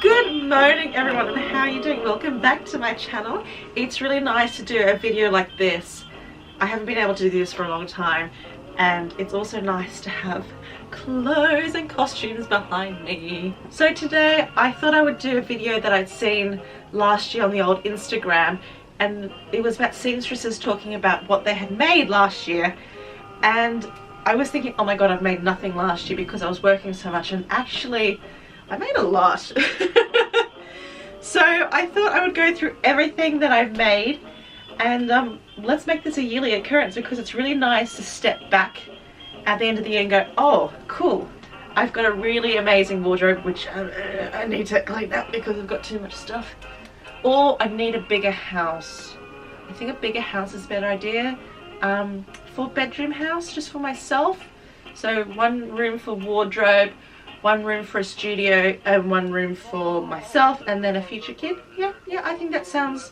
Good morning everyone, and how are you doing? Welcome back to my channel. It's really nice to do a video like this. I haven't been able to do this for a long time, and it's also nice to have clothes and costumes behind me. So today I thought I would do a video that I'd seen last year on the old Instagram, and it was about seamstresses talking about what they had made last year. And I was thinking, oh my god, I've made nothing last year because I was working so much, and actually I made a lot. So I thought I would go through everything that I've made, and let's make this a yearly occurrence because it's really nice to step back at the end of the year and go, oh cool, I've got a really amazing wardrobe which I need to clean up because I've got too much stuff, or I need a bigger house. I think a bigger house is a better idea. 4-bedroom house just for myself, so 1 room for wardrobe, 1 room for a studio, and 1 room for myself and then a future kid. Yeah, I think that sounds,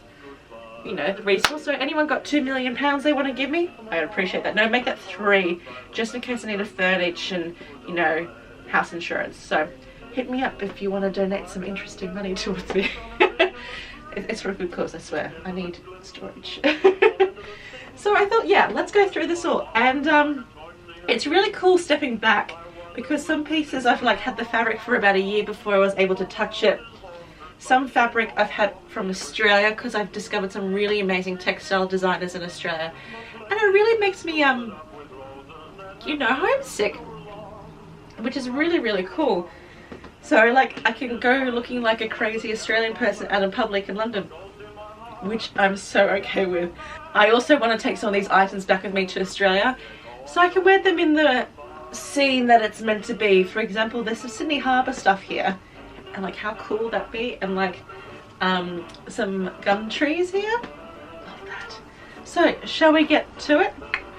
you know, reasonable. So anyone got £2 million they want to give me? I would appreciate that. No, make that 3, just in case I need a third each and, you know, house insurance. So hit me up if you want to donate some interesting money towards me. It's for a good cause, I swear. I need storage. So I thought, yeah, let's go through this all. And it's really cool stepping back, because some pieces I've like had the fabric for about a year before I was able to touch it. Some fabric I've had from Australia because I've discovered some really amazing textile designers in Australia, and it really makes me you know, homesick, which is really cool. So like I can go looking like a crazy Australian person out in public in London, which I'm so okay with. I also want to take some of these items back with me to Australia so I can wear them in the scene that it's meant to be. For example, there's some Sydney Harbour stuff here, and like how cool would that be? And like some gum trees here. Love that. So shall we get to it?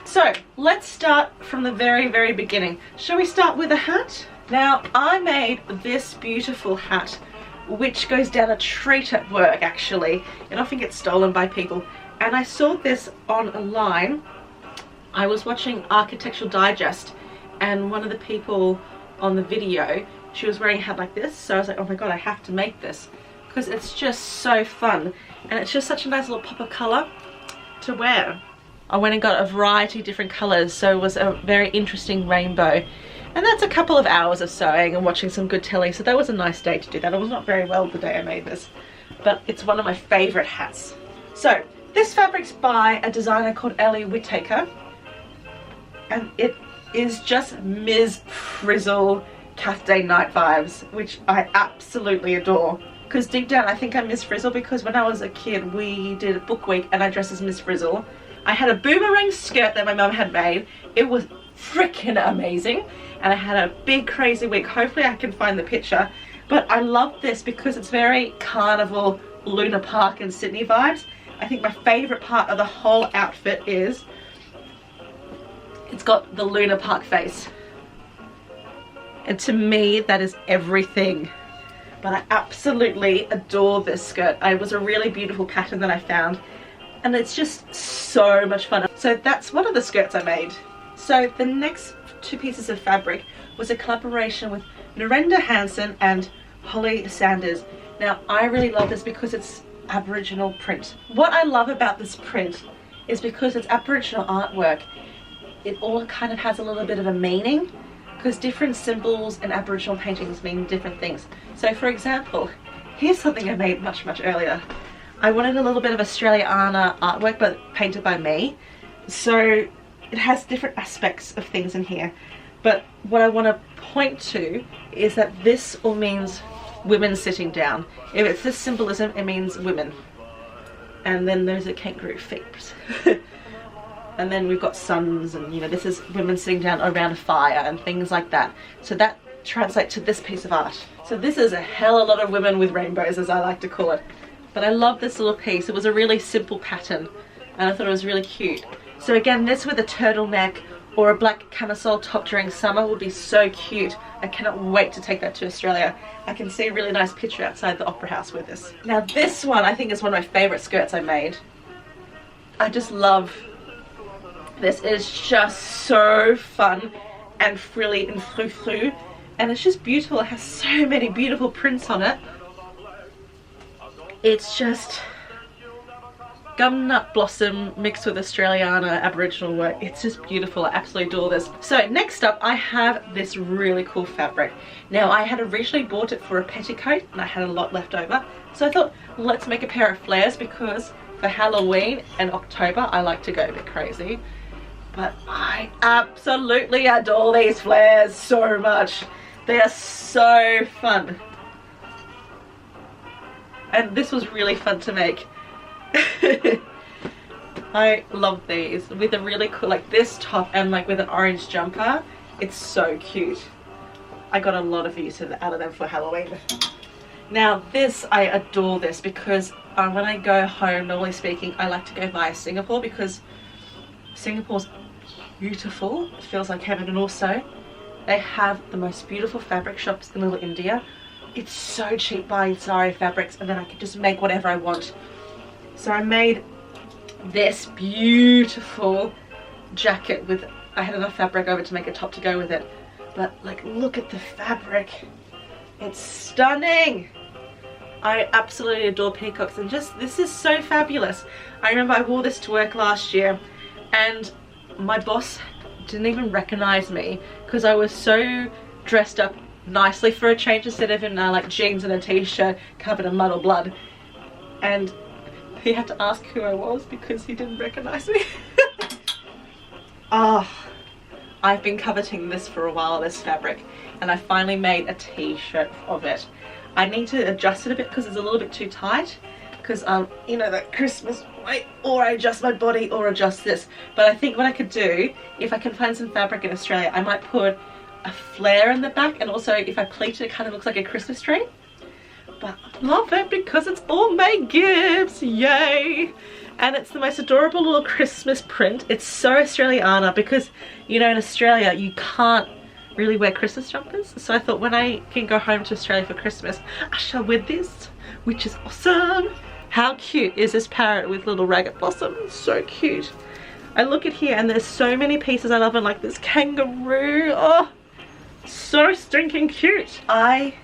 So let's start from the very beginning. Shall we start with a hat? Now I made this beautiful hat which goes down a treat at work. Actually, it often gets stolen by people, and I saw this online. I was watching Architectural Digest, and one of the people on the video, she was wearing a hat like this, so I was like, oh my god, I have to make this because it's just so fun, and it's just such a nice little pop of colour to wear. I went and got a variety of different colours, so it was a very interesting rainbow, and that's a couple of hours of sewing and watching some good telly, so that was a nice day to do that. I was not very well the day I made this, but it's one of my favourite hats. So this fabric's by a designer called Ellie Whittaker, and it is just Ms. Frizzle Cath Day Night vibes, which I absolutely adore. Because deep down I think I'm Ms. Frizzle, because when I was a kid we did a book week and I dressed as Ms. Frizzle. I had a boomerang skirt that my mum had made. It was freaking amazing, and I had a big crazy wig. Hopefully I can find the picture, but I love this because it's very carnival, Luna Park and Sydney vibes. I think my favourite part of the whole outfit is it's got the Luna Park face, and to me that is everything. But I absolutely adore this skirt. It was a really beautiful pattern that I found, and it's just so much fun. So that's one of the skirts I made. So the next 2 pieces of fabric was a collaboration with Narendra Hansen and Holly Sanders. Now I really love this because it's Aboriginal print. What I love about this print is because it's Aboriginal artwork, it all kind of has a little bit of a meaning, because different symbols in Aboriginal paintings mean different things. So for example, here's something I made much earlier. I wanted a little bit of Australiana artwork, but painted by me. So it has different aspects of things in here. But what I want to point to is that this all means women sitting down. If it's this symbolism, it means women. And then there's a kangaroo feet. And then we've got suns, and you know, this is women sitting down around a fire and things like that. So that translates to this piece of art. So this is a hell of a lot of women with rainbows, as I like to call it. But I love this little piece. It was a really simple pattern, and I thought it was really cute. So again, this with a turtleneck or a black camisole top during summer would be so cute. I cannot wait to take that to Australia. I can see a really nice picture outside the Opera House with this. Now this one I think is one of my favourite skirts I made. I just love this. It is just so fun and frilly and frou-frou, and it's just beautiful. It has so many beautiful prints on it. It's just gumnut blossom mixed with Australiana Aboriginal work. It's just beautiful. I absolutely adore this. So next up I have this really cool fabric. Now I had originally bought it for a petticoat and I had a lot left over, so I thought let's make a pair of flares, because for Halloween and October I like to go a bit crazy. But I absolutely adore these flares so much. They are so fun. And this was really fun to make. I love these with a really cool, like this top and like with an orange jumper. It's so cute. I got a lot of use out of them for Halloween. Now this, I adore this because when I go home, normally speaking, I like to go via Singapore because Singapore's beautiful. It feels like heaven, and also they have the most beautiful fabric shops in Little India. It's so cheap buying sari fabrics, and then I can just make whatever I want. So I made this beautiful jacket with, I had enough fabric over to make a top to go with it. But like, look at the fabric. It's stunning. I absolutely adore peacocks, and just, this is so fabulous. I remember I wore this to work last year and my boss didn't even recognize me because I was so dressed up nicely for a change instead of in like jeans and a t-shirt covered in mud or blood. And he had to ask who I was because he didn't recognize me. Oh, I've been coveting this for a while, this fabric, and I finally made a t-shirt of it. I need to adjust it a bit because it's a little bit too tight, because you know, that Christmas weight, or I adjust my body or adjust this. But I think what I could do, if I can find some fabric in Australia, I might put a flare in the back, and also if I pleat it, it kind of looks like a Christmas tree. But I love it because it's all made gifts, yay! And it's the most adorable little Christmas print. It's so Australiana because, you know, in Australia you can't really wear Christmas jumpers. So I thought when I can go home to Australia for Christmas, I shall wear this, which is awesome. How cute is this parrot with little ragged blossoms? So cute. I look at here and there's so many pieces I love, and like this kangaroo. Oh, so stinking cute. I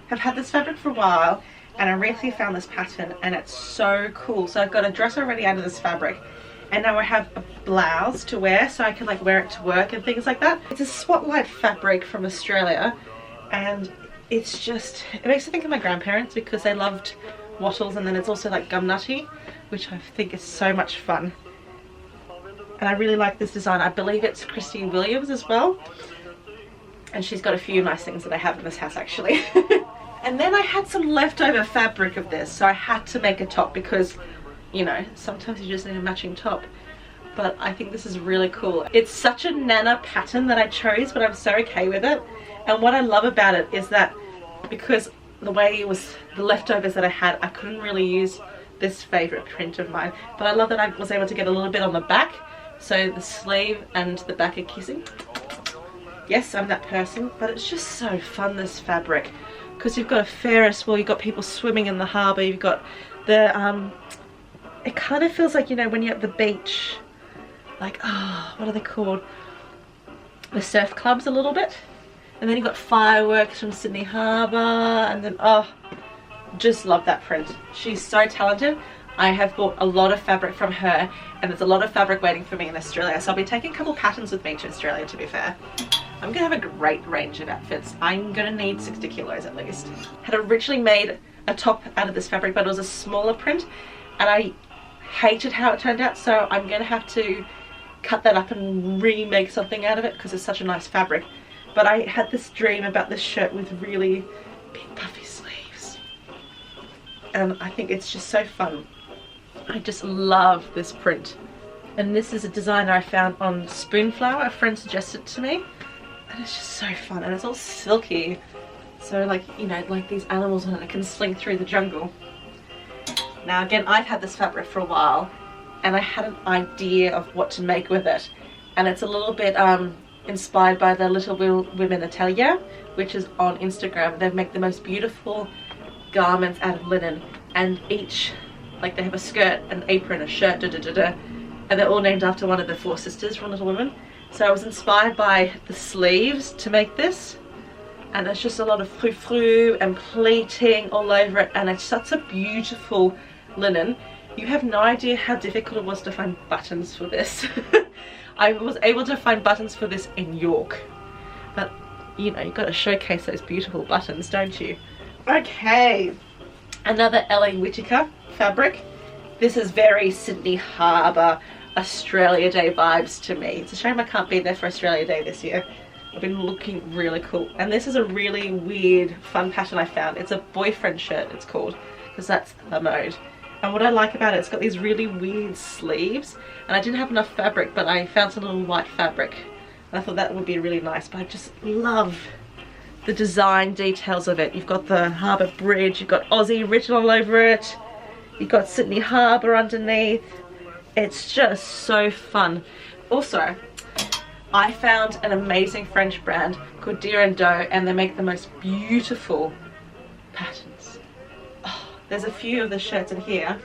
have had this fabric for a while and I recently found this pattern and it's so cool. So I've got a dress already out of this fabric, and now I have a blouse to wear so I can like wear it to work and things like that. It's a spotlight fabric from Australia, and it's just, it makes me think of my grandparents because they loved wattles, and then it's also like gumnutty, which I think is so much fun. And I really like this design. I believe it's Christy Williams as well, and she's got a few nice things that I have in this house actually. And then I had some leftover fabric of this, so I had to make a top because, you know, sometimes you just need a matching top. But I think this is really cool. It's such a Nana pattern that I chose, but I'm so okay with it. And what I love about it is that because the way it was, the leftovers that I had, I couldn't really use this favorite print of mine. But I love that I was able to get a little bit on the back, so the sleeve and the back are kissing. Yes, I'm that person, but it's just so fun, this fabric, because you've got a Ferris wheel, you've got people swimming in the harbour, you've got the it kind of feels like, you know, when you're at the beach, like, oh, what are they called, the surf clubs a little bit. And then you've got fireworks from Sydney Harbour, and then, oh, just love that print. She's so talented. I have bought a lot of fabric from her, and there's a lot of fabric waiting for me in Australia, so I'll be taking a couple patterns with me to Australia, to be fair. I'm gonna have a great range of outfits. I'm gonna need 60 kilos at least. Had originally made a top out of this fabric, but it was a smaller print, and I hated how it turned out, so I'm gonna have to cut that up and remake something out of it because it's such a nice fabric. But I had this dream about this shirt with really big puffy sleeves, and I think it's just so fun. I just love this print. And this is a designer I found on Spoonflower. A friend suggested it to me, and it's just so fun, and it's all silky, so like, you know, like these animals on it can sling through the jungle. Now again, I've had this fabric for a while and I had an idea of what to make with it, and it's a little bit inspired by the Little Women Atelier, which is on Instagram. They make the most beautiful garments out of linen, and each, like, they have a skirt, an apron, a shirt, and they're all named after one of the 4 sisters from Little Women. So I was inspired by the sleeves to make this. and there's just a lot of frou-frou and pleating all over it, and it's such a beautiful linen. You have no idea how difficult it was to find buttons for this. I was able to find buttons for this in York, but you know, you've got to showcase those beautiful buttons, don't you? Okay, another Ellie Whittaker fabric. This is very Sydney Harbour Australia Day vibes to me. It's a shame I can't be there for Australia Day this year. I've been looking really cool, and this is a really weird fun pattern I found. It's a boyfriend shirt, it's called, because that's the mode. And what I like about it, it's got these really weird sleeves, and I didn't have enough fabric, but I found some little white fabric, and I thought that would be really nice. But I just love the design details of it. You've got the harbour bridge, you've got Aussie written all over it, you've got Sydney Harbour underneath. It's just so fun. Also, I found an amazing French brand called Diane, and they make the most beautiful patterns. Oh, there's a few of the shirts in here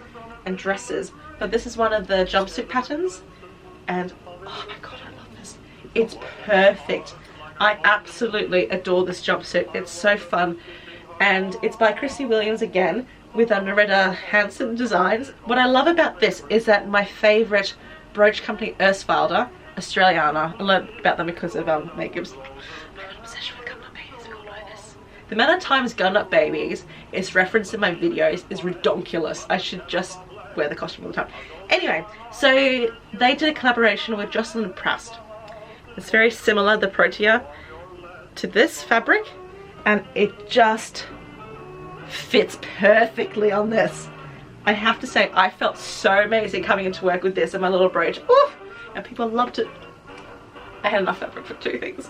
and dresses, but this is one of the jumpsuit patterns, and oh my god, I love this. It's perfect. I absolutely adore this jumpsuit. It's so fun, and it's by Chrissy Williams again with Loretta Hanson designs. What I love about this is that my favourite brooch company, Erswalder, Australiana, I learned about them because of Meg Gibbs. I have an obsession with gum nut babies, we all know this. The amount of times gum nut babies is referenced in my videos is redonkulous. I should just wear the costume all the time. Anyway, so they did a collaboration with Jocelyn Proust. It's very similar, the protea, to this fabric, and it just fits perfectly on this. I have to say, I felt so amazing coming into work with this and my little brooch. Ooh, and people loved it. I had enough fabric for two things.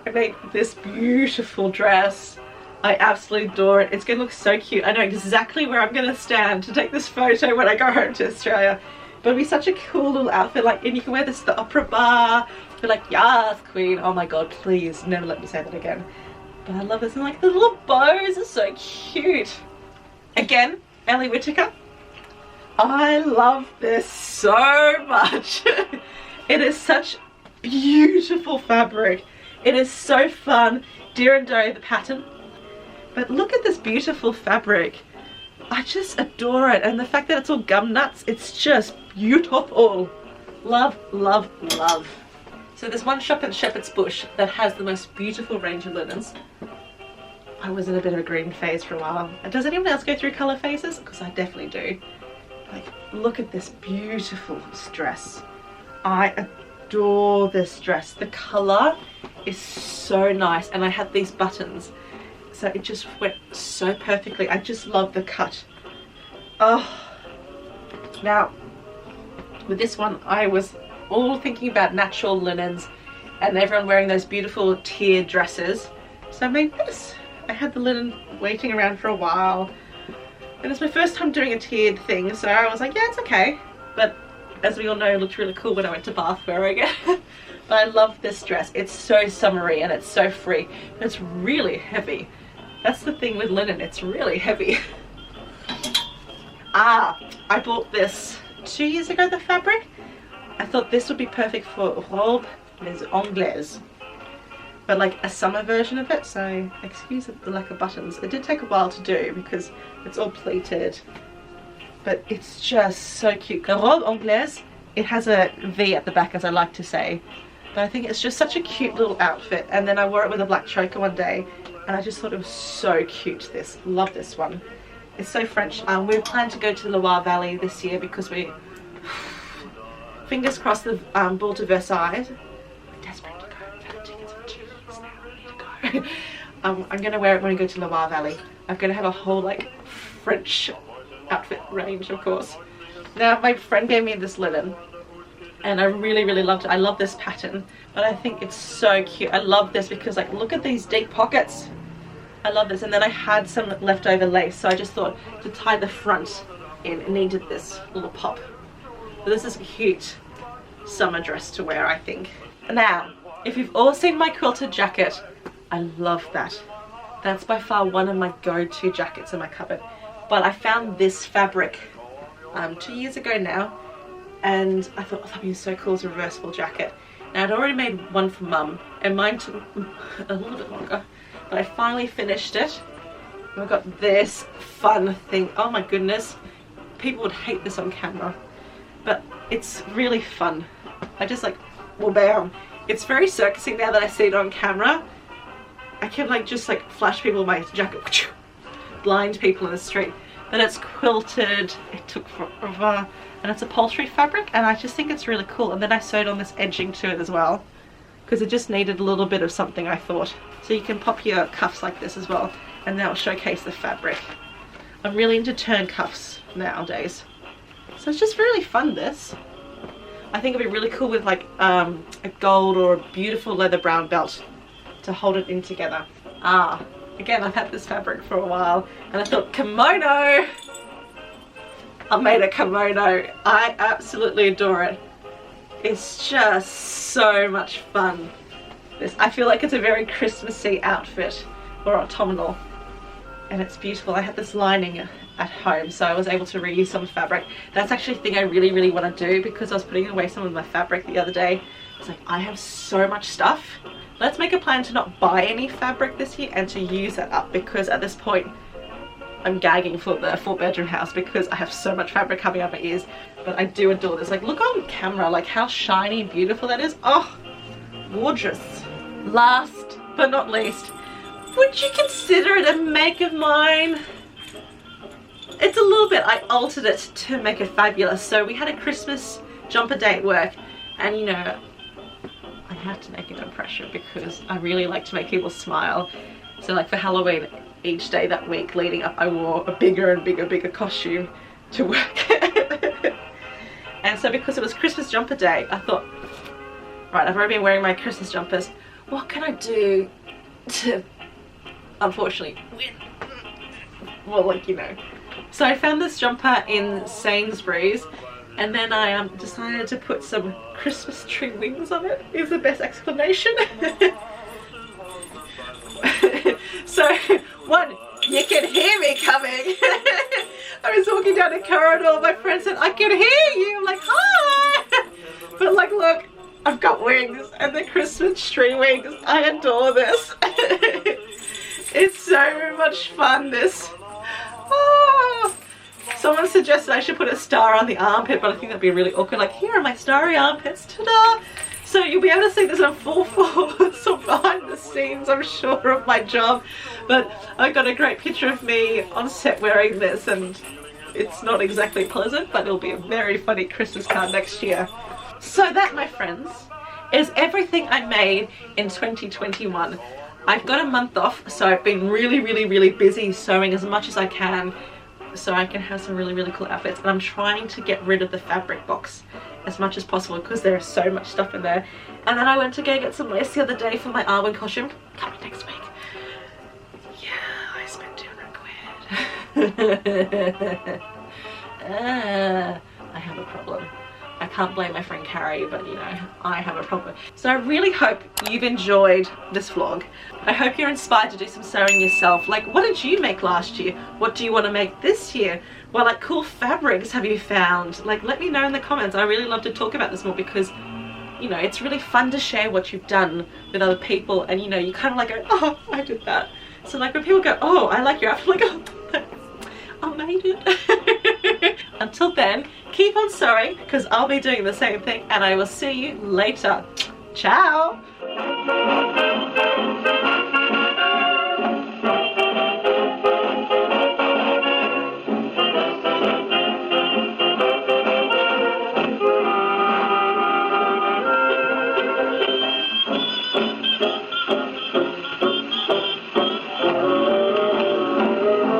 I made this beautiful dress. I absolutely adore it. It's gonna look so cute. I know exactly where I'm gonna stand to take this photo when I go home to Australia. But it'll be such a cool little outfit, like, and you can wear this to the opera bar. You're like, yes, queen. Oh my god, please never let me say that again. But I love this, and like the little bows are so cute. Again, Ellie Whittaker. I love this so much. It is such beautiful fabric. It is so fun. Deer and Doe, the pattern. But look at this beautiful fabric. I just adore it, and the fact that it's all gum nuts, it's just beautiful. Love, love, love. So there's one shop in Shepherd's Bush that has the most beautiful range of linens. I was in a bit of a green phase for a while. Does anyone else go through colour phases? Because I definitely do. Like, look at this beautiful dress. I adore this dress. The colour is so nice, and I had these buttons, so it just went so perfectly. I just love the cut. Oh, now with this one I was all thinking about natural linens and everyone wearing those beautiful tiered dresses, so I made this. I had the linen waiting around for a while, and it's my first time doing a tiered thing, so I was like, yeah, it's okay. But as we all know, it looked really cool when I went to Bath wearing it. But I love this dress. It's so summery and it's so free, but it's really heavy. That's the thing with linen, it's really heavy. I bought this 2 years ago, the fabric. I thought this would be perfect for robe les anglaises, but like a summer version of it, so excuse the lack of buttons. It did take a while to do because it's all pleated, but it's just so cute. The robe anglaise, it has a V at the back, as I like to say, but I think it's just such a cute little outfit. And then I wore it with a black choker one day, and I just thought it was so cute. This, love this one. It's so French. We plan to go to the Loire Valley this year because we, fingers crossed, the Ball to Versailles. We're desperate to go. I've had tickets for 2 years now. I need to go. I'm gonna wear it when we go to the Loire Valley. I'm gonna have a whole like French outfit range, of course. Now my friend gave me this linen, and I really loved it. I love this pattern, but I think it's so cute. I love this because, like, look at these deep pockets. I love this. And then I had some leftover lace, so I just thought to tie the front in, it needed this little pop. But this is a cute summer dress to wear, I think. Now, if you've all seen my quilted jacket, I love that. That's by far one of my go-to jackets in my cupboard. But I found this fabric 2 years ago now, and I thought, oh, that'd be so cool as a reversible jacket. Now, I'd already made one for Mum, and mine took a little bit longer, but I finally finished it. We've got this fun thing. Oh my goodness, people would hate this on camera, but it's really fun. I just like, well, bam. It's very circusy now that I see it on camera. I can like just like flash people with my jacket, blind people in the street. But it's quilted, it took forever, and it's upholstery fabric, and I just think it's really cool. And then I sewed on this edging to it as well, because it just needed a little bit of something, I thought. So you can pop your cuffs like this as well, and that'll showcase the fabric. I'm really into turn cuffs nowadays. So it's just really fun, this. I think it'd be really cool with like a gold or a beautiful leather brown belt to hold it in together. Again, I've had this fabric for a while, and I thought, kimono! I made a kimono. I absolutely adore it. It's just so much fun. I feel like it's a very Christmassy outfit, or autumnal, and it's beautiful. I had this lining at home, so I was able to reuse some fabric. That's actually a thing I really want to do, because I was putting away some of my fabric the other day. It's like, I have so much stuff. Let's make a plan to not buy any fabric this year and to use that up, because at this point I'm gagging for the 4-bedroom house because I have so much fabric coming out my ears. But I do adore this. Like, look on camera, like how shiny and beautiful that is. Oh, gorgeous. Last but not least, would you consider it a make of mine? It's a little bit, I altered it to make it fabulous. So we had a Christmas jumper day at work, and you know, I had to make an impression because I really like to make people smile. So like for Halloween, each day that week leading up, I wore a bigger and bigger costume to work. And so because it was Christmas jumper day, I thought, right, I've already been wearing my Christmas jumpers. What can I do to, unfortunately, win? Well, like, you know. So I found this jumper in Sainsbury's, and then I decided to put some Christmas tree wings on it, is the best explanation. So, one, you can hear me coming. I was walking down a corridor, my friend said, I can hear you. I'm like, hi. But like, look, I've got wings, and the Christmas tree wings. I adore this. It's so much fun, this. Oh. Someone suggested I should put a star on the armpit, but I think that'd be really awkward. Like, here are my starry armpits, ta-da! So you'll be able to see this in full force, so behind the scenes, I'm sure, of my job. But I got a great picture of me on set wearing this, and it's not exactly pleasant, but it'll be a very funny Christmas card next year. So that, my friends, is everything I made in 2021. I've got a month off, so I've been really busy sewing as much as I can, so I can have some really cool outfits. And I'm trying to get rid of the fabric box as much as possible because there is so much stuff in there. And then I went to go get some lace the other day for my Arwen costume, coming next week. Yeah, I spent 200 quid. I have a problem. I can't blame my friend Carrie, but you know, I have a problem. So I really hope you've enjoyed this vlog. I hope you're inspired to do some sewing yourself. Like, what did you make last year? What do you want to make this year? What like cool fabrics have you found? Like, let me know in the comments. I really love to talk about this more because, you know, it's really fun to share what you've done with other people, and you know, you kind of like go, oh, I did that. So like when people go, oh, I like your outfit, I'm like, oh, thanks. I made it. Until then, keep on sewing because I'll be doing the same thing, and I will see you later. Ciao.